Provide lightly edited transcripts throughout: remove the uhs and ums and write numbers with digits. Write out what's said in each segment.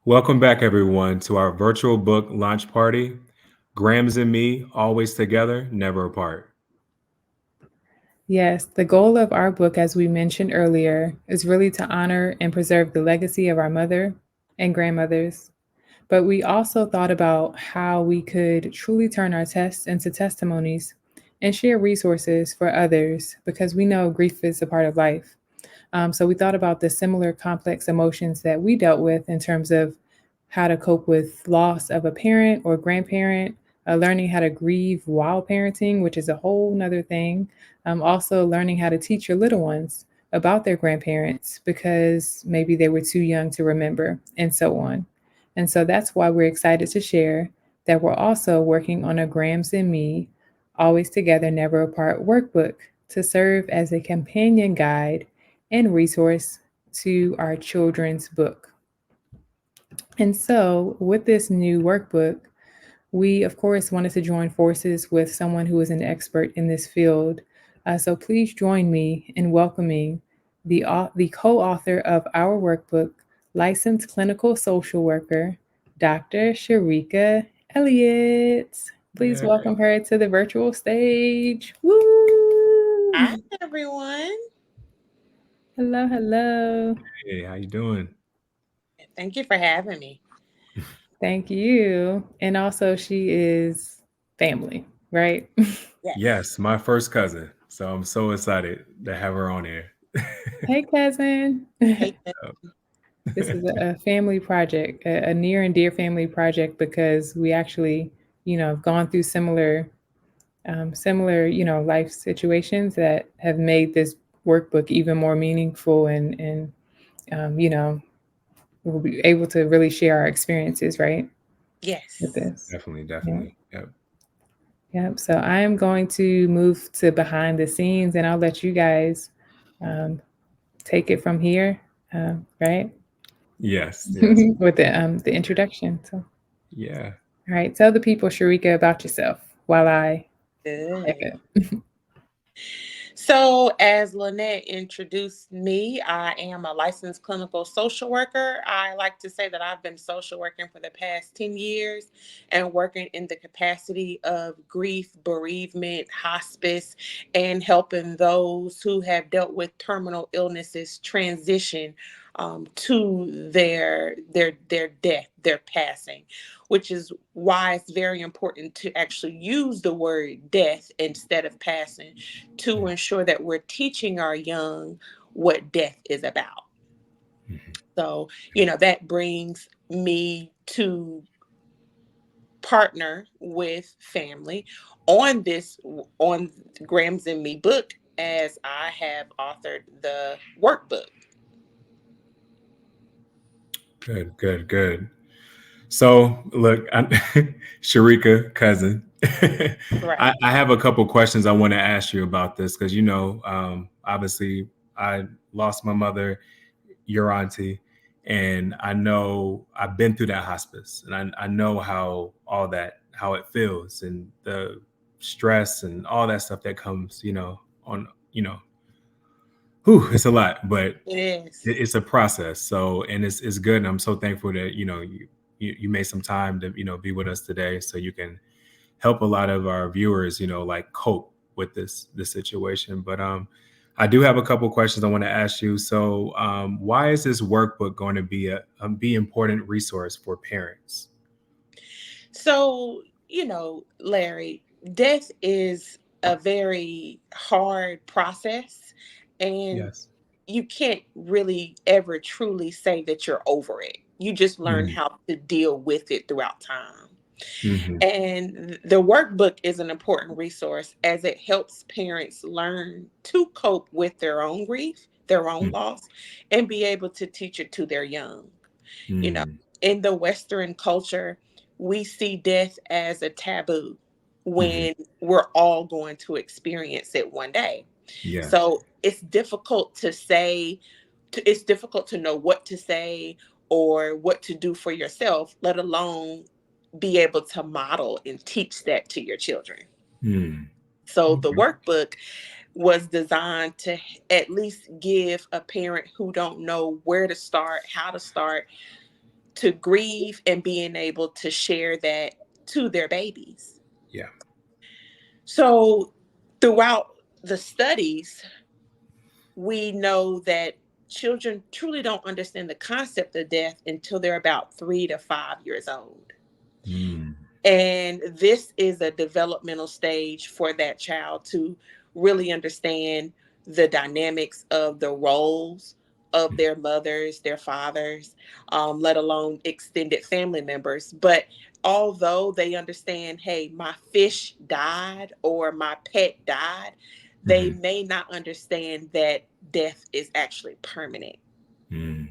Welcome back, everyone, to our virtual book launch party. Grams and me, always together, never apart. Yes, the goal of our book, as we mentioned earlier, is really to honor and preserve the legacy of our mother and grandmothers. But we also thought about how we could truly turn our tests into testimonies and share resources for others because we know grief is a part of life. So we thought about the similar complex emotions that we dealt with in terms of how to cope with loss of a parent or grandparent, learning how to grieve while parenting, which is a whole nother thing. Also, learning how to teach your little ones about their grandparents because maybe they were too young to remember, and so on. And so that's why we're excited to share that we're also working on a Grams and Me Always Together, Never Apart workbook to serve as a companion guide and resource to our children's book. And so, with this new workbook, we of course wanted to join forces with someone who is an expert in this field. So, please join me in welcoming the co author of our workbook, licensed clinical social worker, Dr. Sharika Elliott. Please Yeah. welcome her to the virtual stage. Woo! Hi, everyone. Hello, hello. Hey, how you doing? Thank you for having me. Thank you. And also, she is family, right? Yes. Yes, my first cousin. So I'm so excited to have her on here. Hey, cousin. Hey, This is a family project, a near and dear family project because we actually, have gone through similar, life situations that have made this workbook even more meaningful and we'll be able to really share our experiences, right, with yes. this. Definitely, Yeah. definitely. Yep. Yep. So I am going to move to behind the scenes and I'll let you guys um, take it from here, right? Yes, yes. With the introduction. So, Yeah. all right, tell the people, Sharika, about yourself while I pick Good. up. So, as Lynette introduced me, I am a licensed clinical social worker. I like to say that I've been social working for the past 10 years and working in the capacity of grief, bereavement, hospice, and helping those who have dealt with terminal illnesses transition to their death, their passing, which is why it's very important to actually use the word death instead of passing to ensure that we're teaching our young what death is about. Mhm. So, that brings me to partner with family on this, on Grams and Me book, as I have authored the workbook. Good, good, good. So, look, I'm Sharika, cousin. Right. I have a couple questions I want to ask you about this because, obviously, I lost my mother, your auntie, and I know I've been through that hospice, and I know how it feels, and the stress and all that stuff that comes, on, it's a lot, but It is. it's a process. So, and it's good. And I'm so thankful that you made some time to be with us today, so you can help a lot of our viewers, like cope with this situation. But I do have a couple questions I want to ask you. So, why is this workbook going to be be important resource for parents? So, Larry, death is a very hard process, and Yes. you can't really ever truly say that you're over it. You just learn Mm-hmm. how to deal with it throughout time. Mm-hmm. And the workbook is an important resource as it helps parents learn to cope with their own grief, their own loss, and be able to teach it to their young. You know, Mm-hmm. in the Western culture, we see death as a taboo Mm-hmm. when we're all going to experience it one day. Yeah. So it's difficult to say, it's difficult to know what to say or what to do for yourself, let alone be able to model and teach that to your children. Mm. So the Okay. workbook was designed to at least give a parent who don't know where to start, how to start, to grieve and being able to share that to their babies. Yeah. So throughout the studies, we know that children truly don't understand the concept of death until they're about 3 to 5 years old. Mm. And this is a developmental stage for that child to really understand the dynamics of the roles of their mothers, their fathers, let alone extended family members. But although they understand, hey, my fish died or my pet died, they Mhm. may not understand that death is actually permanent. Mm.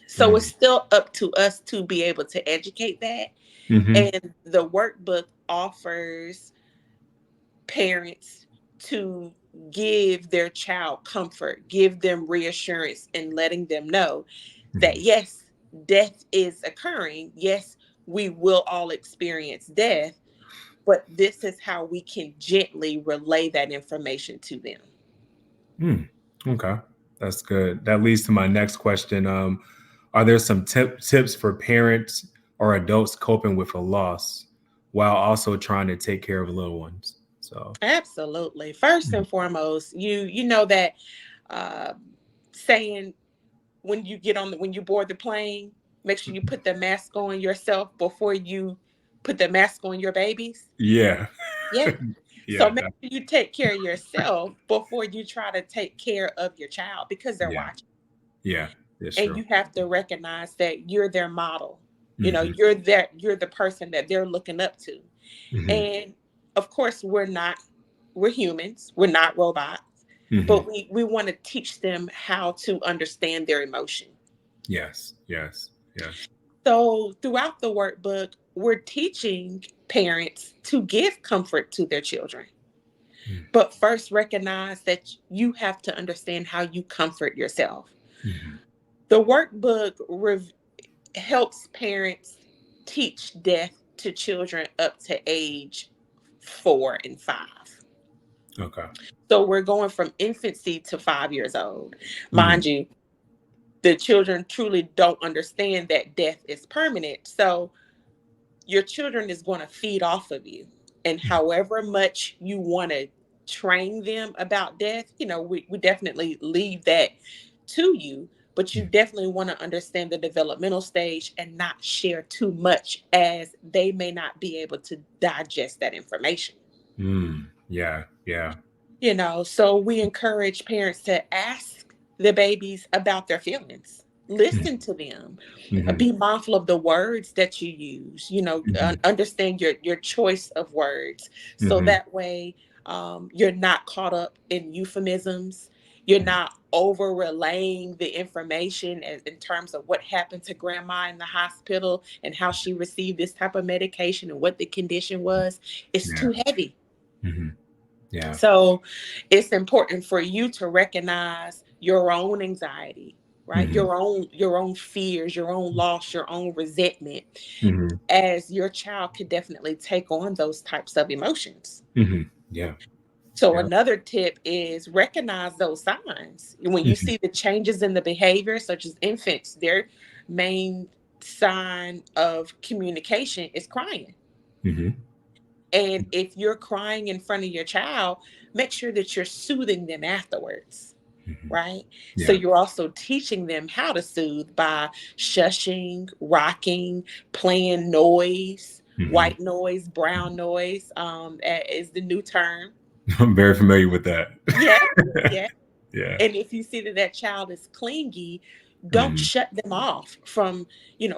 So Mm. it's still up to us to be able to educate that. Mhm. And the workbook offers parents to give their child comfort, give them reassurance, and letting them know that Mhm. yes, death is occurring. Yes, we will all experience death, but this is how we can gently relay that information to them. Mm. Okay, that's good. That leads to my next question. Are there some tips for parents or adults coping with a loss while also trying to take care of little ones? So, Absolutely. First mm. and foremost, you know that uh, saying when you get on when you board the plane, make sure you put the mask on yourself before you put the mask on your babies. Yeah, Yeah. So yeah, make sure you take care of yourself before you try to take care of your child because they're yeah, watching. yeah. It's And true. you have to recognize that you're their model. You know, Hmm. you're the person that they're looking up to. Hmm. And of course, we're humans, we're not robots, Hmm. but we want to teach them how to understand their emotion. Yes, yes, yes. So throughout the workbook, we're teaching parents to give comfort to their children. But first, recognize that you have to understand how you comfort yourself. Mm-hmm. The workbook helps parents teach death to children up to age 4 and 5. Okay. So we're going from infancy to 5 years old. Hmm. Mind you, the children truly don't understand that death is permanent. So your children is going to feed off of you. And however much you want to train them about death, we definitely leave that to you, but you definitely want to understand the developmental stage and not share too much as they may not be able to digest that information. Mm. Yeah, yeah. So we encourage parents to ask the babies about their feelings. Listen to them. Mm-hmm. Be mindful of the words that you use. Hmm. Understand your choice of words, so Hmm. that way you're not caught up in euphemisms. You're not over relaying the information in terms of what happened to grandma in the hospital and how she received this type of medication and what the condition was. It's Yeah. too heavy. Hmm. Yeah. So it's important for you to recognize your own anxiety, right? Hmm. Your own fears, your own loss, your own resentment, Hmm. as your child could definitely take on those types of emotions. Hmm. Yeah. So Yeah. another tip is recognize those signs. When you Hmm. see the changes in the behavior, such as infants, their main sign of communication is crying. Hmm. And if you're crying in front of your child, make sure that you're soothing them afterwards, Hmm. right? So Yeah. you're also teaching them how to soothe by shushing, rocking, playing noise, Hmm. white noise, brown noise, is the new term. I'm very familiar with that. Yeah, yeah. Yeah. And if you see that that child is clingy, don't Hmm. shut them off from,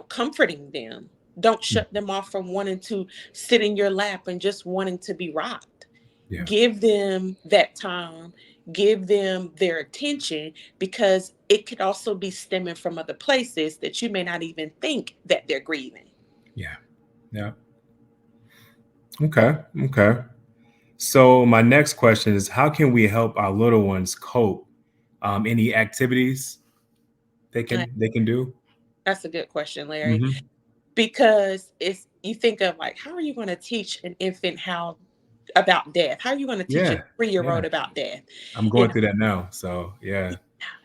comforting them. Don't shut them off from wanting to sit in your lap and just wanting to be rocked. Yeah. Give them that time, give them their attention, because it could also be stemming from other places that you may not even think that they're grieving. Yeah. Yeah. Okay. Okay. So my next question is, how can we help our little ones cope? Any activities Uh, they can do? That's a good question, Larry, Hmm. because it's you think of like, how are you going to teach an infant how about death? How are you going to teach a Yeah. 3-year-old Yeah. about death? I'm You going know, through that now. So yeah.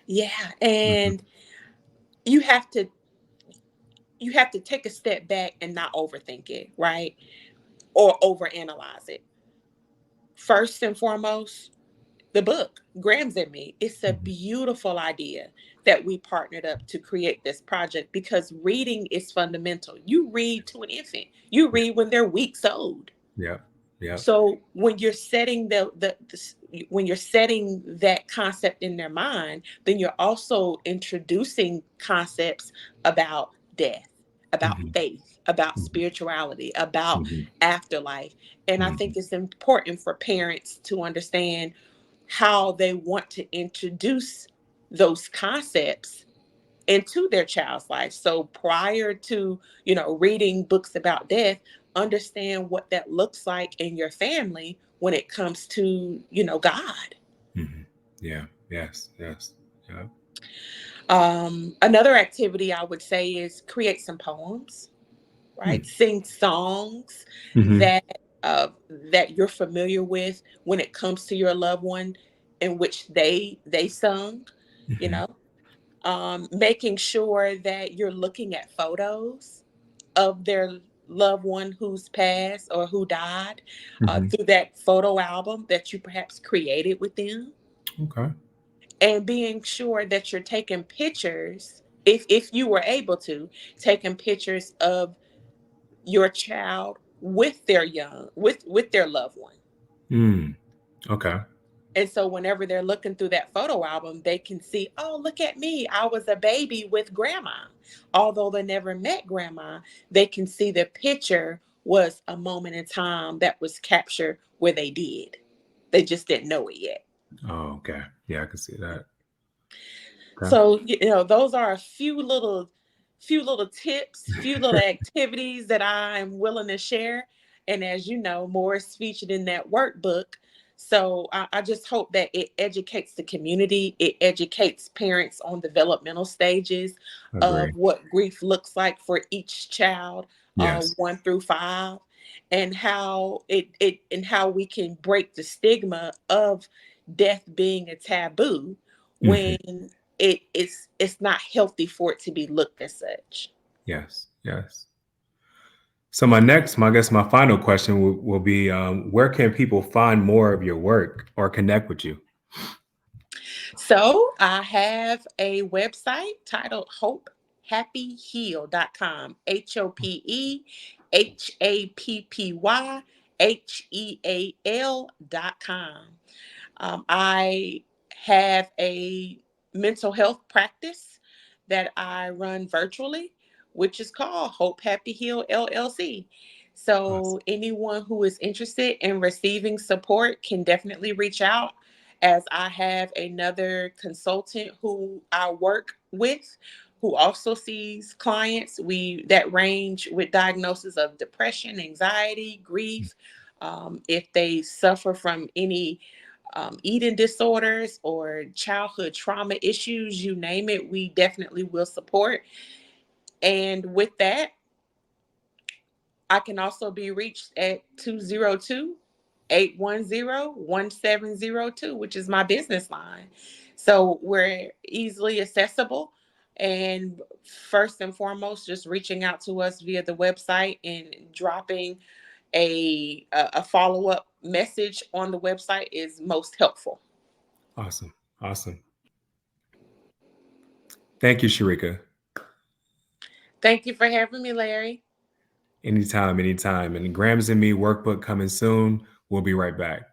yeah, Hmm. and you have to you have to take a step back and not overthink it, right? Or overanalyze it. First and foremost, the book, Grams and Me. It's a Mhm. beautiful idea that we partnered up to create this project because reading is fundamental. You read to an infant, you read when they're weeks old. Yeah. Yeah. So when you're setting when you're setting that concept in their mind, then you're also introducing concepts about death, about Mhm. faith, about Mhm. spirituality, about Mhm. afterlife. And I Mhm. think it's important for parents to understand how they want to introduce those concepts into their child's life. So prior to, reading books about death, understand what that looks like in your family when it comes to, God. Mhm. Yeah. Yes. Yes. Yeah. Another activity I would say is create some poems, right? Mm. Sing songs Mhm. that that you're familiar with when it comes to your loved one, in which they sung, you Mhm. know. Making sure that you're looking at photos of their loved one who's passed or who died Mhm. through that photo album that you perhaps created with them, Okay. and being sure that you're taking pictures, if you were able to, taking pictures of your child with their with their loved one. Mm. Okay. And so whenever they're looking through that photo album, they can see, oh, look at me. I was a baby with grandma. Although they never met grandma, they can see the picture was a moment in time that was captured where they did. They just didn't know it yet. Oh, okay. Yeah, I can see that. Okay. So, those are a few little tips, few little activities that I'm willing to share. And as you know, more is featured in that workbook. So I just hope that it educates the community. It educates parents on developmental stages Agree. of what grief looks like for each child, Yes. 1 through 5, and how we can break the stigma of death being a taboo Mhm. when it's not healthy for it to be looked as such. Yes. Yes. So I guess my final question will be, where can people find more of your work or connect with you? So I have a website titled hopehappyheal.com. HOPEHAPPYHEAL.com. I have a mental health practice that I run virtually, which is called Hope Happy Heal LLC. So Awesome. anyone who is interested in receiving support can definitely reach out, as I have another consultant who I work with who also sees clients we that range with diagnosis of depression, anxiety, grief. If they suffer from any eating disorders or childhood trauma issues, you name it, we definitely will support. And with that, I can also be reached at 202-810-1702, which is my business line. So we're easily accessible. And first and foremost, just reaching out to us via the website and dropping a follow up message on the website is most helpful. Awesome. Awesome. Thank you, Sharika. Thank you for having me, Larry. Anytime, anytime. And Grams and Me workbook coming soon. We'll be right back.